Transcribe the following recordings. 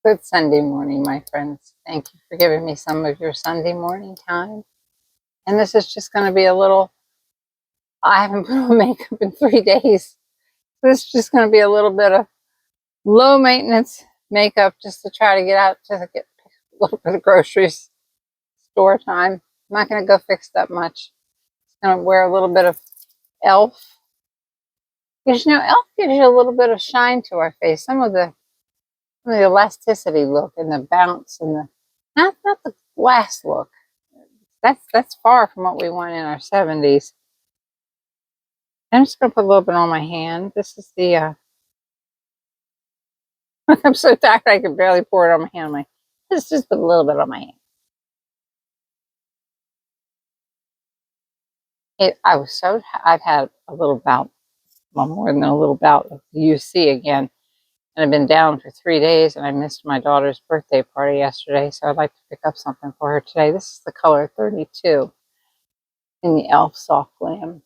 Good Sunday morning, my friends. Thank you for giving me some of your Sunday morning time. And this is just going to be a little, I haven't put on makeup in 3 days. This is just going to be a little bit of low maintenance makeup just to try to get out to get a little bit of groceries, store time. I'm not going to go fix that much. I'm going to wear a little bit of e.l.f. Because e.l.f. gives you a little bit of shine to our face. Some of the elasticity look and the bounce and the not the glass look. That's far from what we want in our 70s. I'm just gonna put a little bit on my hand. This is the I'm so tired I can barely pour it on my hand. Let's just put a little bit on my hand. I've had a little bout, well, more than a little bout of UC again. And I've been down for 3 days, and I missed my daughter's birthday party yesterday, so I'd like to pick up something for her today. This is the color 32 in the e.l.f. Soft Glam.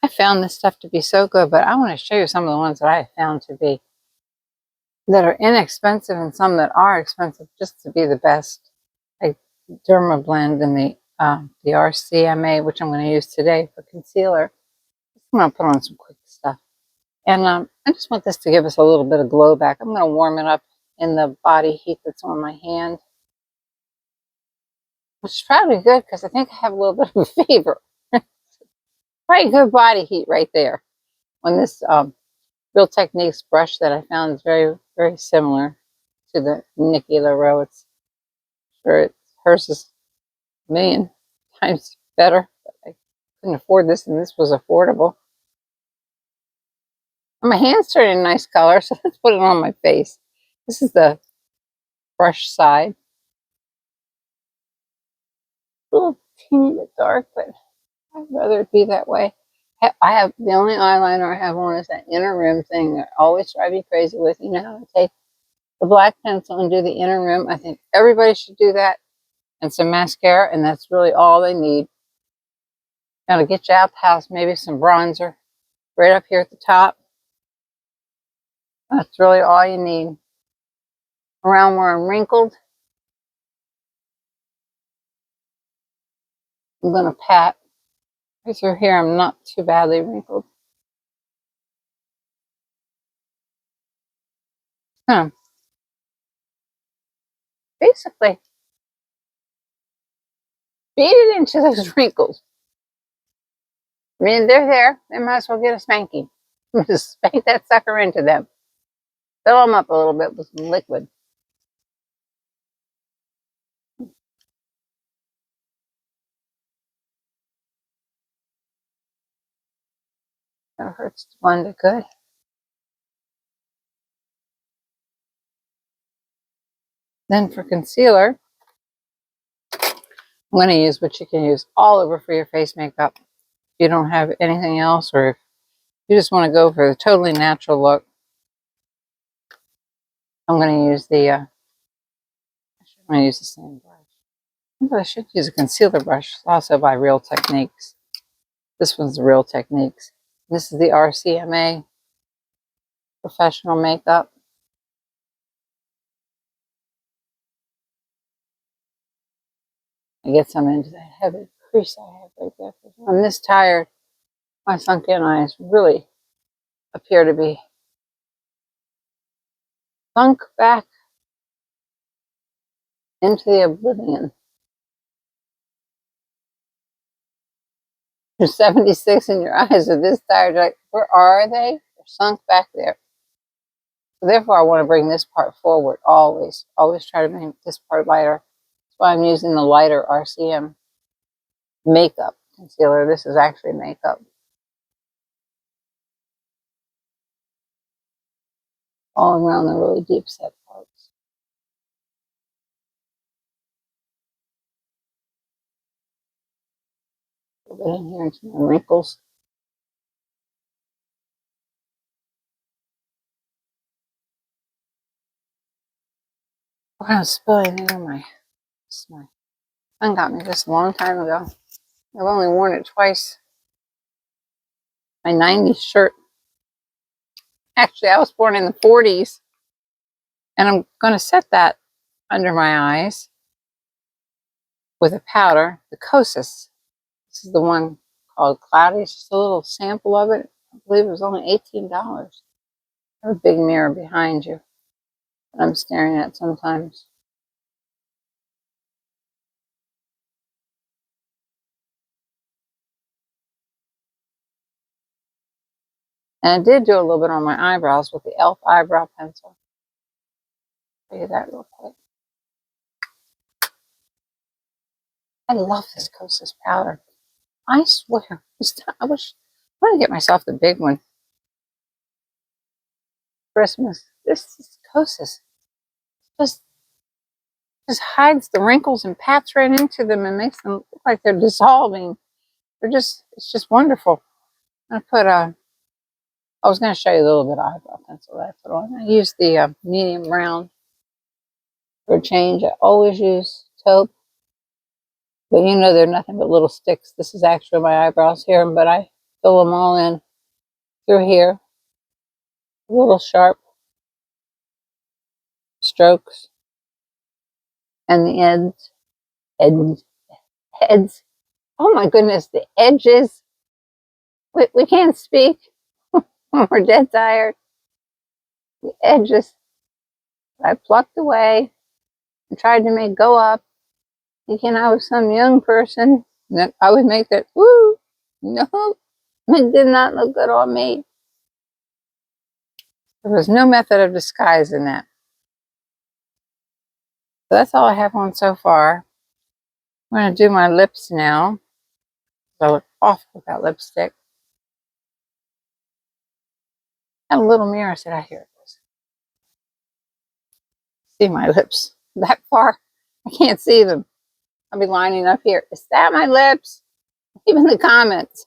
I found this stuff to be so good, but I want to show you some of the ones that I have found that are inexpensive and some that are expensive just to be the best. Like Derma Blend and the RCMA, which I'm going to use today for concealer. I'm going to put on some quick stuff. And I just want this to give us a little bit of glow back. I'm going to warm it up in the body heat that's on my hand, which is probably good because I think I have a little bit of a fever. Probably good body heat right there on this Real Techniques brush that I found is very, very similar to the Nikki LaRoe. Hers is a million times better. But I couldn't afford this, and this was affordable. And my hand's turning a nice color, so let's put it on my face. This is the brush side. A little teeny bit dark, but I'd rather it be that way. I have the only eyeliner I have on is that inner rim thing that always drives me crazy with. You know how to take the black pencil and do the inner rim. I think everybody should do that. And some mascara, and that's really all they need. Now to get you out the house, maybe some bronzer right up here at the top. That's really all you need. Around where I'm wrinkled, I'm going to pat. Right through here, I'm not too badly wrinkled. Basically, beat it into those wrinkles. I mean, they're there. They might as well get a spanking. Just spank that sucker into them. Fill them up a little bit with some liquid. Never hurts to blend it good. Then for concealer, I'm going to use what you can use all over for your face makeup. If you don't have anything else, or if you just want to go for the totally natural look, I'm going to use I'm going to use the same brush. I should use a concealer brush, also by Real Techniques. This one's the Real Techniques. This is the RCMA Professional Makeup. I get some into that heavy crease I have right there. I'm this tired. My sunken eyes really appear to be sunk back into the oblivion. You're 76 and your eyes are this tired. You're like, where are they? They're sunk back there. So therefore, I want to bring this part forward always. Always try to make this part lighter. That's why I'm using the lighter RCM makeup concealer. This is actually makeup. All around the really deep set parts. A little bit in here into my wrinkles. Oh, I'm spilling it on my son got me this a long time ago. I've only worn it twice. My 90s shirt. Actually, I was born in the 40s. And I'm going to set that under my eyes with a powder, the Kosas. This is the one called Cloudy. It's just a little sample of it. I believe it was only $18. I have a big mirror behind you that I'm staring at sometimes. And I did do a little bit on my eyebrows with the e.l.f. eyebrow pencil. Show you that real quick. I love this Kosas powder. I swear, I want to get myself the big one. Christmas. This is Kosas. Just hides the wrinkles and pats right into them and makes them look like they're dissolving. It's just wonderful. I'm gonna put I was gonna show you a little bit of eyebrow pencil that I put on. I used the medium round for a change. I always use taupe, but you know they're nothing but little sticks. This is actually my eyebrows here, but I fill them all in through here. Little sharp strokes, and the heads. Oh my goodness, the edges. We can't speak. We're dead tired. The edges I plucked away and tried to make go up, thinking I was some young person, that I would make that, woo, no, it did not look good on me. There was no method of disguise in that. So that's all I have on so far. I'm going to do my lips now. I look awful with that lipstick. I had a little mirror. I said, I hear it goes. See my lips that far? I can't see them. I'll be lining up here. Is that my lips? Even the comments.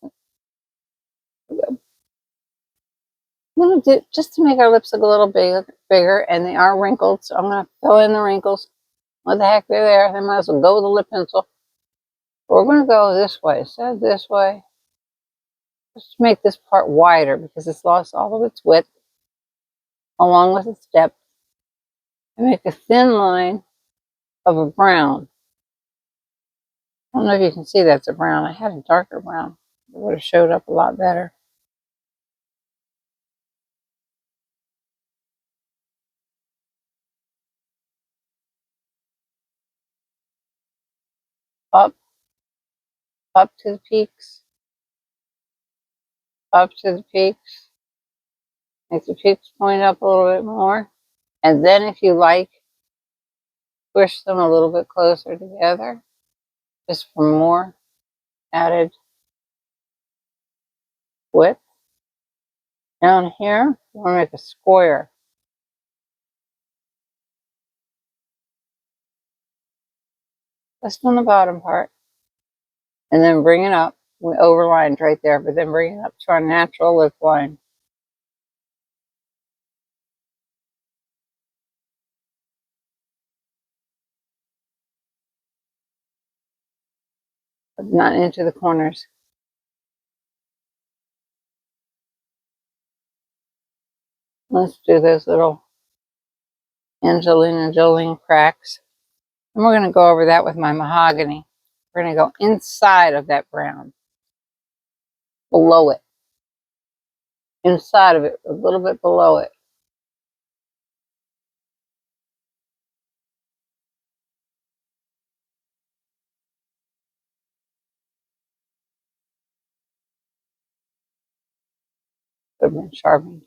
I'm going to do, just to make our lips look a little bigger, and they are wrinkled, so I'm going to fill in the wrinkles. What the heck, they're there. I might as well go with the lip pencil. We're going to go this way, so this way. Just to make this part wider because it's lost all of its width, along with its depth. And make a thin line of a brown. I don't know if you can see that's a brown. I had a darker brown. It would have showed up a lot better. Up to the peaks, up to the peaks. Make the peaks point up a little bit more. And then if you like, push them a little bit closer together, just for more added width. Down here, you want to make a square. Just on the bottom part. And then bring it up. We overlined right there, but then bring it up to our natural lip line. But not into the corners. Let's do those little Angelina Jolie cracks. And we're going to go over that with my mahogany. We're going to go inside of that brown. Below it. Inside of it. A little bit below it. Could have been sharpened.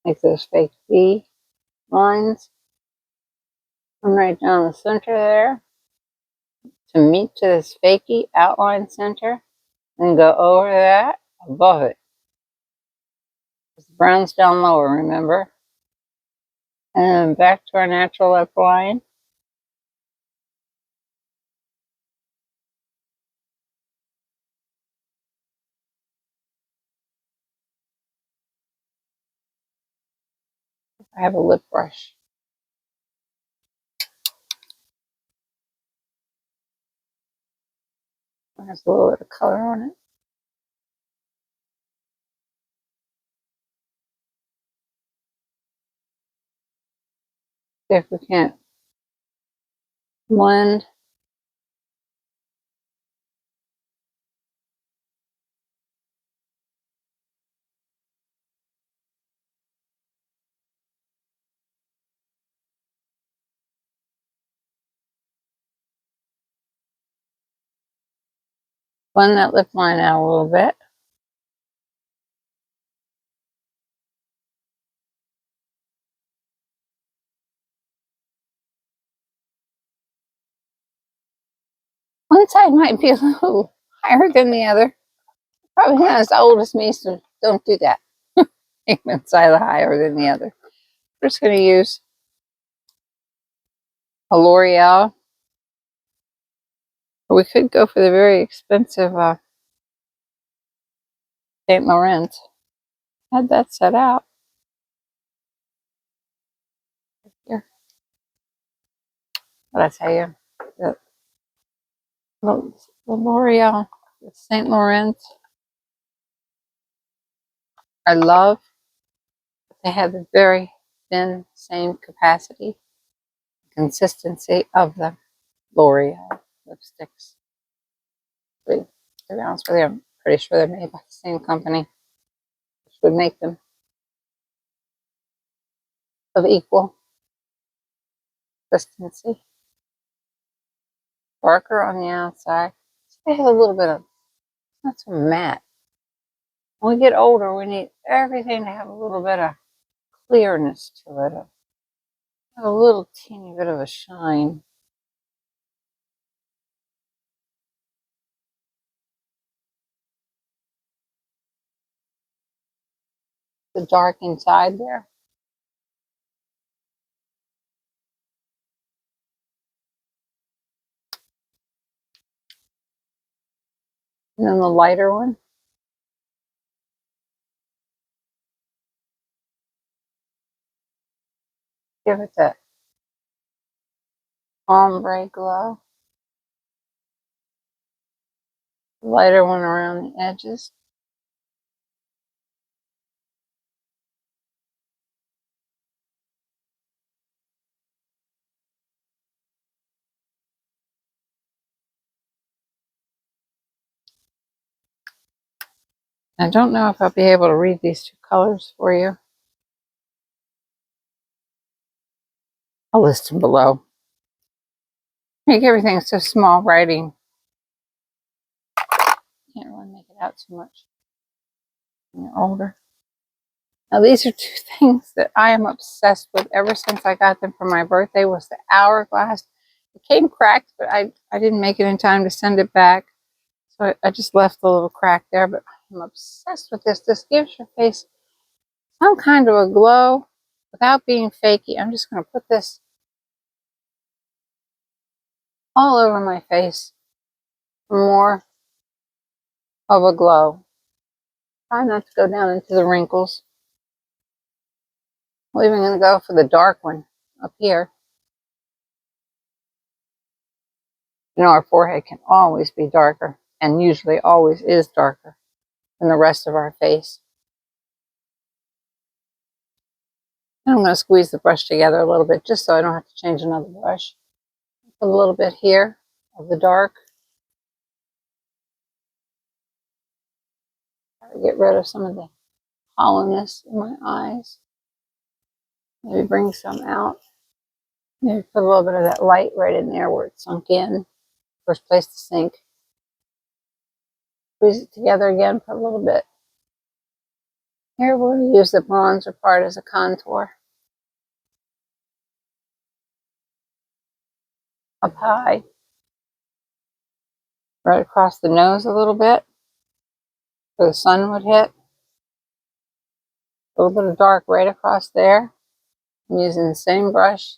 Make those fake V lines. Come right down the center there. To meet to this fakey outline center. And go over that, above it. The brown's down lower, remember? And then back to our natural lip line. I have a lip brush. There's a little bit of color on it. See if we can't blend. Blend that lip line out a little bit. One side might be a little higher than the other. Probably not as old as me, so don't do that. Make one side higher than the other. We're just going to use a L'Oreal. Or we could go for the very expensive St. Laurent. Had that set out. Here. What I tell you? The L'Oreal, the St. Laurent, I love. They have the very thin, same capacity, consistency of the L'Oreal lipsticks. To be honest with you, I'm pretty sure they're made by the same company, which would make them of equal consistency. Darker on the outside. They have a little bit of, not so matte. When we get older, we need everything to have a little bit of clearness to it, a little teeny bit of a shine. The dark inside there. And then the lighter one. Give it that ombre glow. Lighter one around the edges. I don't know if I'll be able to read these two colors for you. I'll list them below. Make everything so small writing. Can't really make it out too much when you're older. Now these are two things that I am obsessed with ever since I got them for my birthday was the hourglass. It came cracked, but I didn't make it in time to send it back. So I just left the little crack there, but I'm obsessed with this. This gives your face some kind of a glow without being fakey. I'm just going to put this all over my face for more of a glow. Try not to go down into the wrinkles. I'm even going to go for the dark one up here. You know, our forehead can always be darker, and usually always is darker than the rest of our face. And I'm going to squeeze the brush together a little bit just so I don't have to change another brush. Put a little bit here of the dark. Try to get rid of some of the hollowness in my eyes. Maybe bring some out. Maybe put a little bit of that light right in there where it sunk in. First place to sink. Squeeze it together again, put a little bit. Here we're going to use the bronzer part as a contour. Up high. Right across the nose a little bit. Where the sun would hit. A little bit of dark right across there. I'm using the same brush.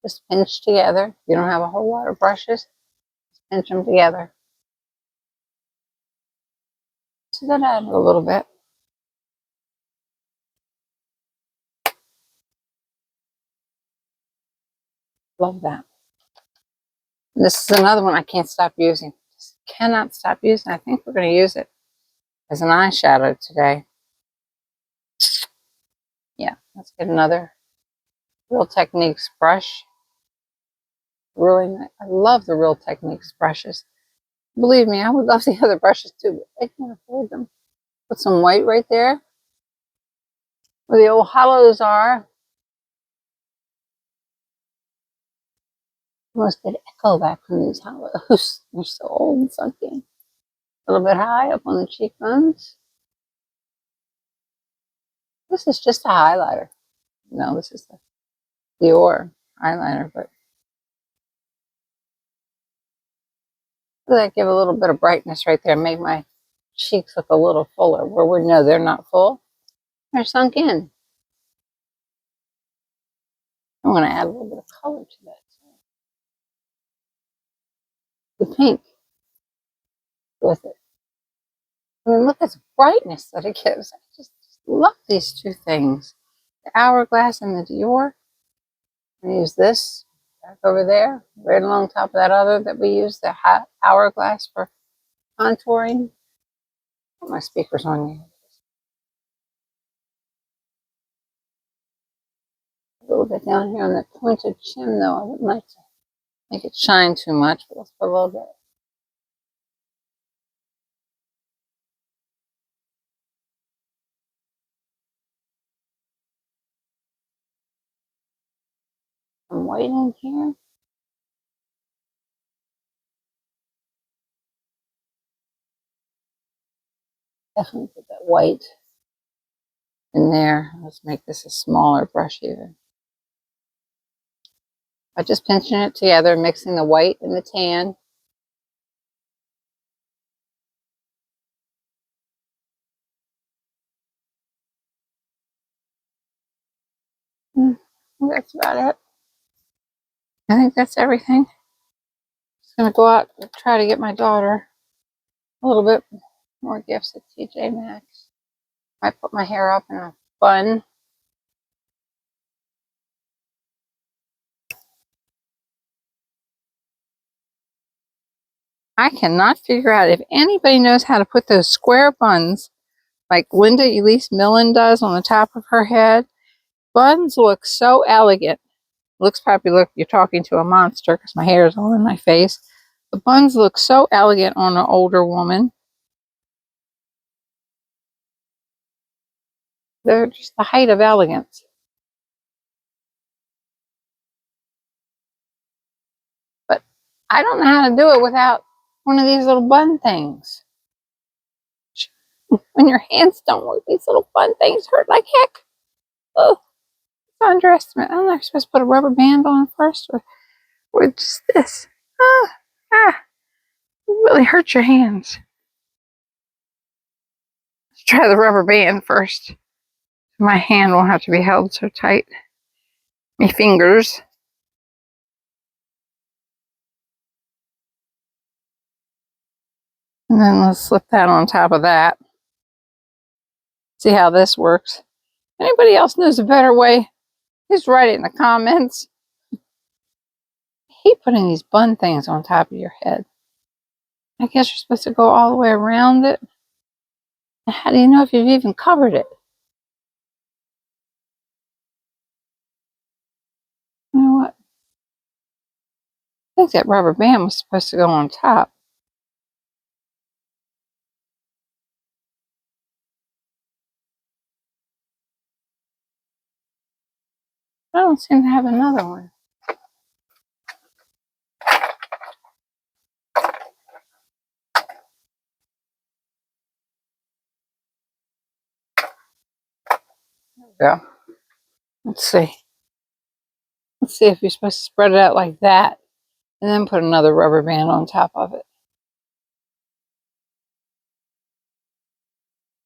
Just pinch together. You don't have a whole lot of brushes. Just pinch them together. So that added a little bit. Love that. This is another one I can't stop using. Just cannot stop using. I think we're going to use it as an eyeshadow today. Yeah, let's get another Real Techniques brush. Really nice. I love the Real Techniques brushes. Believe me, I would love the other brushes too, but I can't afford them. Put some white right there where the old hollows are. You must get echo back from these hollows. They're so old and sunk in. A little bit high up on the cheekbones. This is just a highlighter. No, this is the Dior eyeliner, but that give a little bit of brightness right there. Make my cheeks look a little fuller. Where we know they're not full, they're sunk in. I'm going to add a little bit of color to that. The pink with it. I mean, look at the brightness that it gives. I just love these two things. The Hourglass and the Dior. I use this back over there, right along top of that other that we use, the Hourglass for contouring. Put my speakers on you. A little bit down here on that pointed chin, though. I wouldn't like to make it shine too much, but let's put a little bit. Some white in here. Definitely put that white in there. Let's make this a smaller brush even. By just pinching it together, mixing the white and the tan. That's about it. I think that's everything. Just gonna go out and try to get my daughter a little bit more gifts at TJ Maxx. Might put my hair up in a bun. I cannot figure out if anybody knows how to put those square buns like Linda Elise Millen does on the top of her head. Buns look so elegant. Looks probably look you're talking to a monster because my hair is all in my face. The buns look so elegant on an older woman. They're just the height of elegance. But I don't know how to do it without one of these little bun things. When your hands don't work, these little bun things hurt like heck. Oh, it's an underestimate. I don't know if you're supposed to put a rubber band on first or just this. It really hurts your hands. Let's try the rubber band first. My hand won't have to be held so tight. My fingers. And then let's slip that on top of that. See how this works. Anybody else knows a better way? Just write it in the comments. I hate putting these bun things on top of your head. I guess you're supposed to go all the way around it. How do you know if you've even covered it? You know what? I think that rubber band was supposed to go on top. I don't seem to have another one. There we go. Let's see. Let's see if you're supposed to spread it out like that and then put another rubber band on top of it.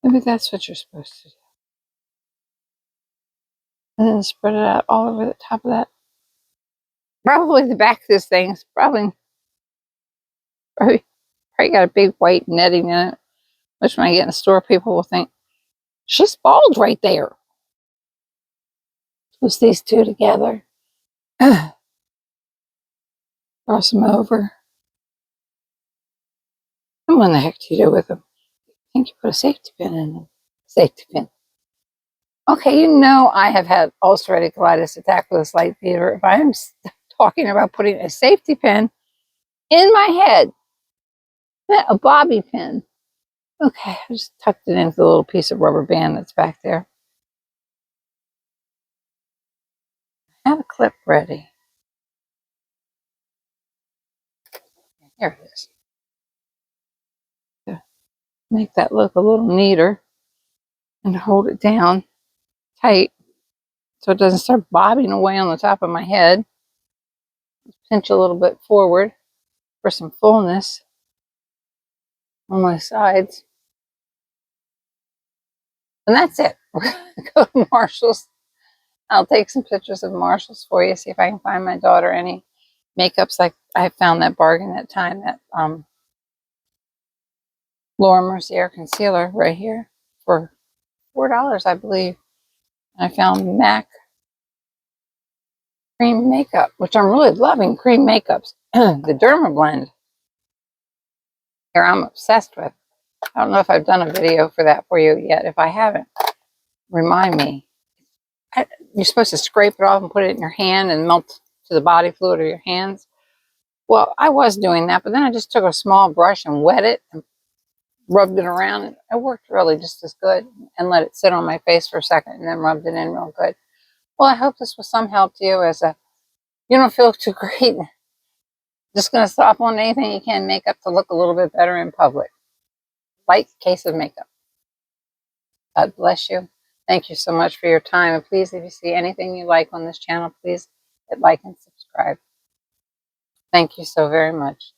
Maybe that's what you're supposed to do. And then spread it out all over the top of that. Probably the back of this thing is probably got a big white netting in it. Which when I get in the store, people will think, she's bald right there. Twist these two together. Cross them over. when the heck do you do with them? I think you put a safety pin in them. Safety pin. Okay, you know I have had ulcerative colitis attack with a slight fever. If I'm talking about putting a safety pin in my head, a bobby pin. Okay, I just tucked it into the little piece of rubber band that's back there. I have a clip ready. Here it is. To make that look a little neater and hold it down tight so it doesn't start bobbing away on the top of my head. Pinch a little bit forward for some fullness on my sides. And that's it. We're going to go to Marshall's. I'll take some pictures of Marshall's for you, see if I can find my daughter any makeups. Like I found that bargain that time, that Laura Mercier concealer right here for $4, I believe. And I found MAC cream makeup, which I'm really loving cream makeups. The Derma Blend. Here, I'm obsessed with. I don't know if I've done a video for that for you yet. If I haven't, remind me. You're supposed to scrape it off and put it in your hand and melt to the body fluid of your hands. Well, I was doing that, but then I just took a small brush and wet it and rubbed it around. And it worked really just as good, and let it sit on my face for a second and then rubbed it in real good. Well, I hope this was some help to you. As you don't feel too great, just going to stop on anything you can make up to look a little bit better in public. Light case of makeup. God bless you. Thank you so much for your time. And please, if you see anything you like on this channel, please hit like and subscribe. Thank you so very much.